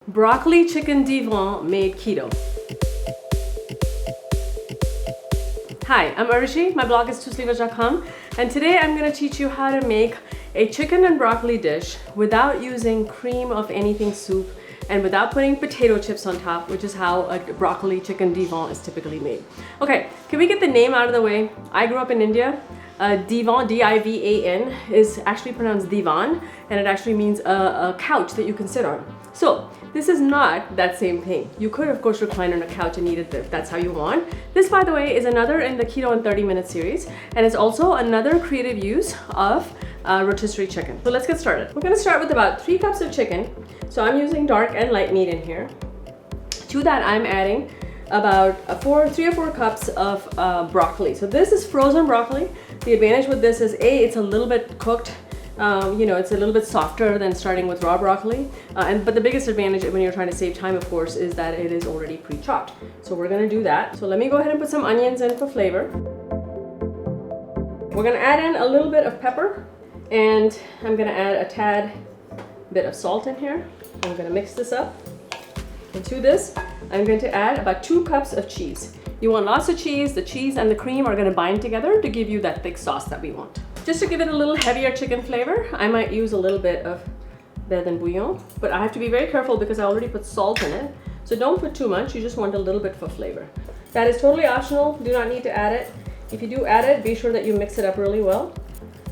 broccoli chicken DIVAN made keto. Hi, I'm Arshi. My blog is TwoSleevers.com, and today I'm going to teach you how to make a chicken and broccoli dish without using cream of anything soup and without putting potato chips on top, which is how a broccoli chicken DIVAN is typically made. Okay, can we get the name out of the way? I grew up in India. DIVAN, D-I-V-A-N, is actually pronounced divan, and it actually means a couch that you can sit on. So this is not that same thing. You could, of course, recline on a couch and eat it if that's how you want. This, by the way, is another in the Keto in 30-minute series, and it's also another creative use of rotisserie chicken. So let's get started. We're going to start with about 3 cups of chicken. So I'm using dark and light meat in here. To that, I'm adding about 3 or 4 cups of broccoli. So this is frozen broccoli. The advantage with this is it's a little bit cooked. It's a little bit softer than starting with raw broccoli. But the biggest advantage when you're trying to save time, of course, is that it is already pre-chopped. So we're gonna do that. So let me go ahead and put some onions in for flavor. We're gonna add in a little bit of pepper, and I'm gonna add a tad bit of salt in here. I'm gonna mix this up. And to this, I'm going to add about 2 cups of cheese. You want lots of cheese. The cheese and the cream are gonna bind together to give you that thick sauce that we want. Just to give it a little heavier chicken flavor, I might use a little bit of bouillon, but I have to be very careful because I already put salt in it. So don't put too much, you just want a little bit for flavor. That is totally optional, do not need to add it. If you do add it, be sure that you mix it up really well.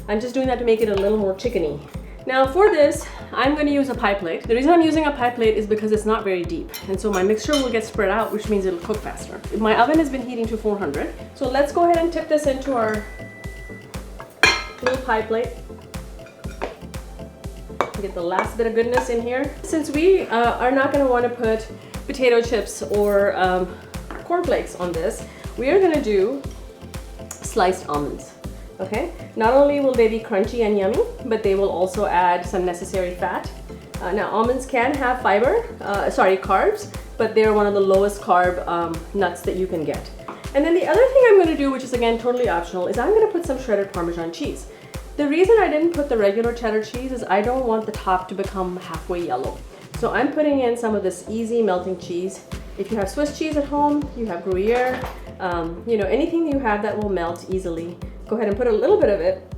I'm just doing that to make it a little more chickeny. Now for this, I'm going to use a pie plate. The reason I'm using a pie plate is because it's not very deep, and so my mixture will get spread out, which means it'll cook faster. My oven has been heating to 400, so let's go ahead and tip this into our little pie plate. Get the last bit of goodness in here. Since we are not going to want to put potato chips or cornflakes on this, we are going to do sliced almonds. Okay, not only will they be crunchy and yummy, but they will also add some necessary fat. Now almonds can have carbs, but they're one of the lowest carb nuts that you can get. And then the other thing I'm going to do, which is again totally optional, is I'm going to put some shredded Parmesan cheese. The reason I didn't put the regular cheddar cheese is I don't want the top to become halfway yellow. So I'm putting in some of this easy melting cheese. If you have Swiss cheese at home, you have Gruyere, anything you have that will melt easily, go ahead and put a little bit of it.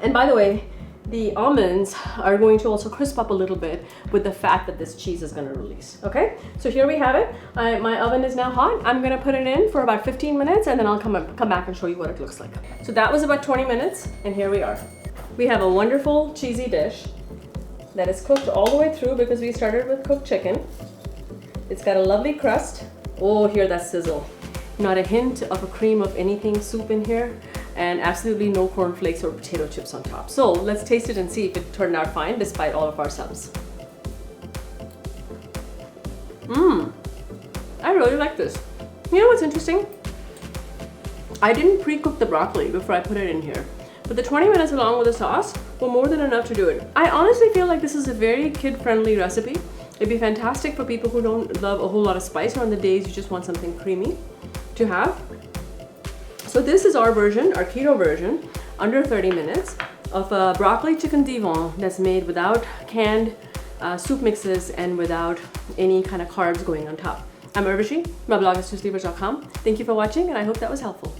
And by the way, the almonds are going to also crisp up a little bit with the fat that this cheese is going to release. Okay, so here we have it. My oven is now hot. I'm going to put it in for about 15 minutes, and then I'll come back and show you what it looks like. So that was about 20 minutes, and here we are. We have a wonderful cheesy dish that is cooked all the way through because we started with cooked chicken. It's got a lovely crust. Oh, hear that sizzle. Not a hint of a cream of anything soup in here, and absolutely no cornflakes or potato chips on top. So let's taste it and see if it turned out fine despite all of our subs. I really like this. You know what's interesting? I didn't pre-cook the broccoli before I put it in here, but the 20 minutes along with the sauce were more than enough to do it. I honestly feel like this is a very kid-friendly recipe. It'd be fantastic for people who don't love a whole lot of spice, or on the days you just want something creamy to have. So this is our version, our keto version, under 30 minutes of a broccoli chicken DIVAN that's made without canned soup mixes and without any kind of carbs going on top. I'm Arshi. My blog is TwoSleevers.com. Thank you for watching, and I hope that was helpful.